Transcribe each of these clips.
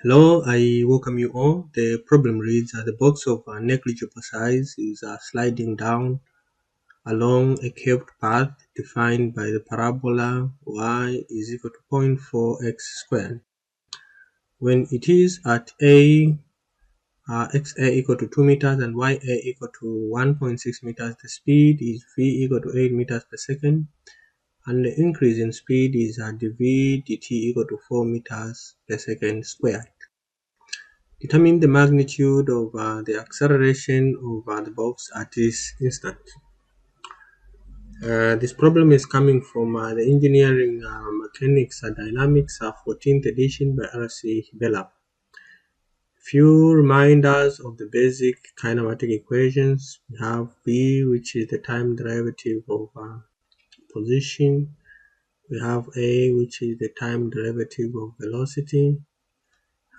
Hello, I welcome you all. The problem reads the box of negligible size is sliding down along a curved path defined by the parabola y is equal to 0.4x squared. When it is at a xa equal to 2 meters and ya equal to 1.6 meters, the speed is v equal to 8 meters per second, and the increase in speed is dv dt equal to 4 meters per second squared. Determine the magnitude of the acceleration of the box at this instant. This problem is coming from the Engineering Mechanics Dynamics 14th edition by R.C. Hibbeler. Few reminders of the basic kinematic equations. We have B, which is the time derivative of position. We have A, which is the time derivative of velocity.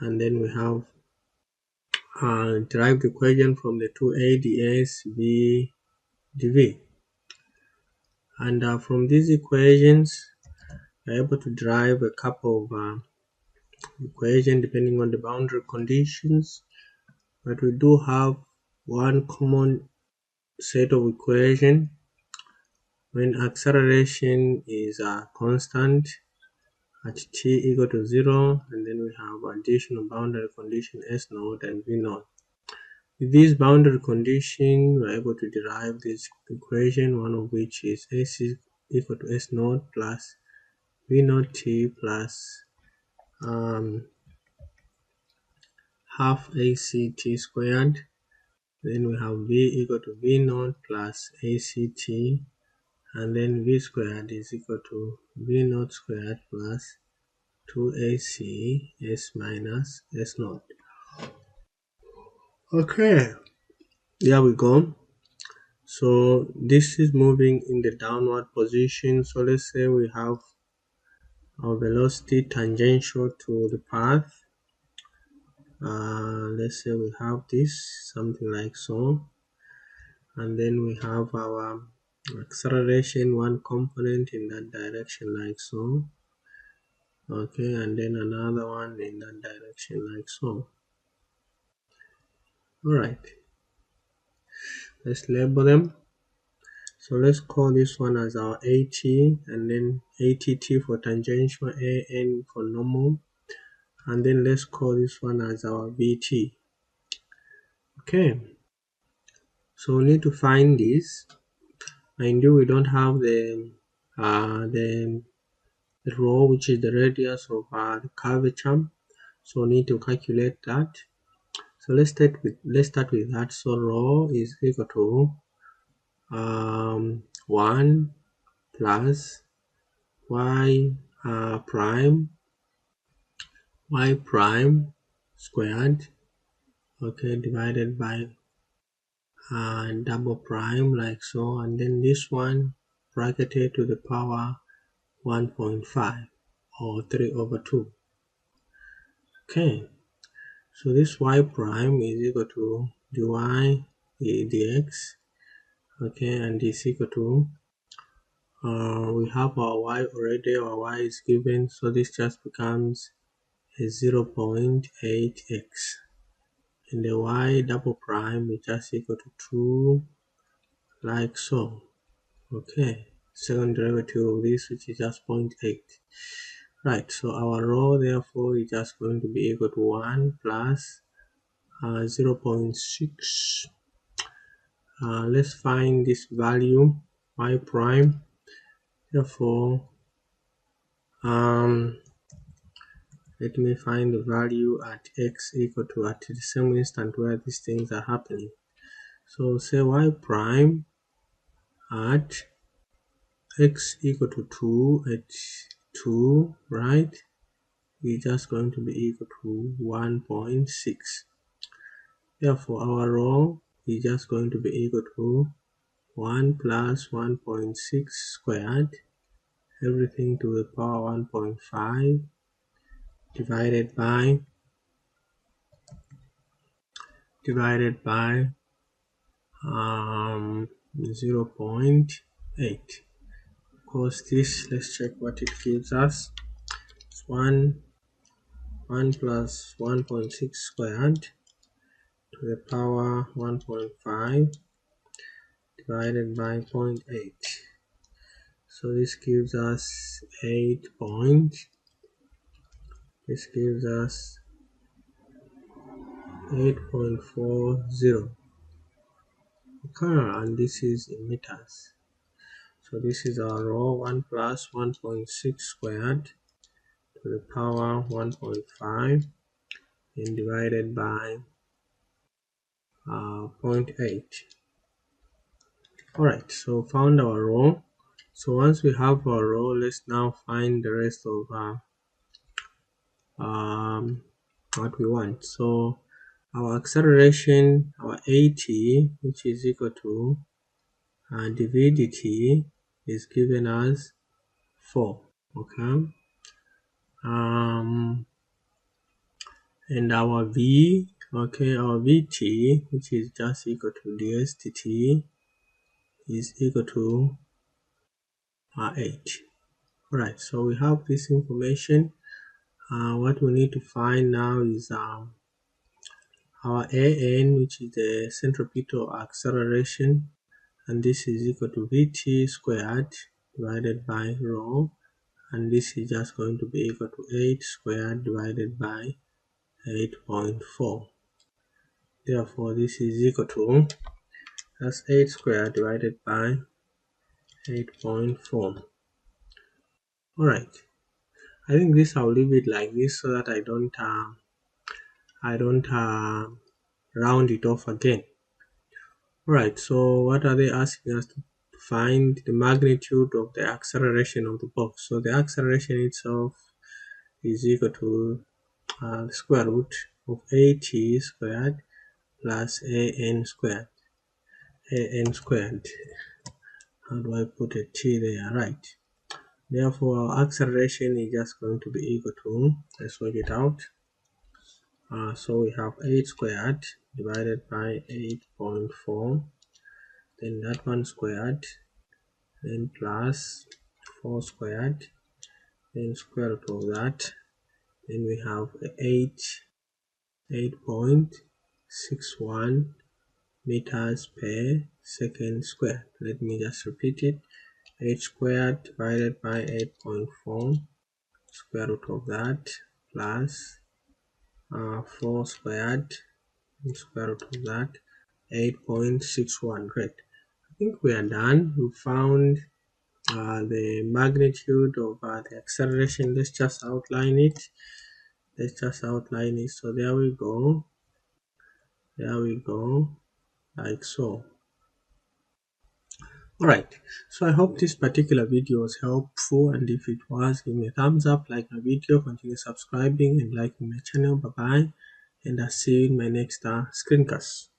And then we have derived equation from the 2a ds v dv, and from these equations we're able to derive a couple of equations depending on the boundary conditions, but we do have one common set of equation when acceleration is constant at t equal to 0, and then we have additional boundary condition s0 and v0. With this boundary condition, we're able to derive this equation, one of which is S is equal to S0 plus V0 t plus half ACT squared. Then we have V equal to V0 plus ACT, and then V squared is equal to V0 squared plus 2AC S minus S0. Okay, there we go. So this is moving in the downward position. So let's say we have our velocity tangential to the path. Let's say we have this, something like so. And then we have our acceleration, one component in that direction like so. Okay, and then another one in that direction like so. Alright, let's label them. So let's call this one as our AT, and then ATT for tangential, AN for normal, and then let's call this one as our VT. Okay, so we need to find this. Mind you, we don't have the rho, which is the radius of the curvature, so we need to calculate that. So let's start with that. So rho is equal to 1 plus y prime squared, okay, divided by double prime like so, and then this one bracketed to the power 1.5 or 3 over 2. Okay, so this y prime is equal to dy dx, okay, and is equal to we have our y already, our y is given, so this just becomes a 0.8x, and the y double prime is just equal to 2 like so. Okay, second derivative of this, which is just 0.8. Right, so our rho therefore is just going to be equal to 1 plus 0.6. Let's find this value y prime. Therefore let me find the value at x equal to at the same instant where these things are happening. So say y prime at x equal to 2 at 2, right, is just going to be equal to 1.6. Therefore our rho is just going to be equal to 1 plus 1.6 squared, everything to the power 1.5, divided by 0.8. Of course this, let's check what it gives us. It's 1 1 plus 1.6 squared to the power 1.5 divided by 0.8. So this gives us 8 points. This gives us 8.40. Okay, and this is in meters. So this is our row 1 plus 1.6 squared to the power 1.5 and divided by 0.8. Alright, so found our row. So once we have our row, let's now find the rest of what we want. So our acceleration, our AT, which is equal to dvdt, is given as 4. Okay. And our v, okay, our vt, which is just equal to dsdt, is equal to 8. Alright, so we have this information. What we need to find now is our an, which is the centripetal acceleration, and this is equal to vt squared divided by rho, and this is just going to be equal to 8 squared divided by 8.4. Therefore, this is equal to, that's 8 squared divided by 8.4. Alright, I think this I'll leave it like this so that I don't round it off again. Alright, so what are they asking us to find? The magnitude of the acceleration of the box. So the acceleration itself is equal to the square root of at squared plus an squared. How do I put a t there? Right. Therefore, our acceleration is just going to be equal to, let's work it out. So we have 8 squared divided by 8.4, then that one squared, then plus 4 squared, then square root of that, then we have 8.61 meters per second squared. Let me just repeat it. 8 squared divided by 8.4, square root of that, plus 4 squared, and square root of that, 8.61. Great. I think we are done. We found the magnitude of the acceleration. Let's just outline it. So there we go, like so. Alright, so I hope this particular video was helpful, and if it was, give me a thumbs up, like my video, continue subscribing and liking my channel. Bye bye, and I'll see you in my next screencast.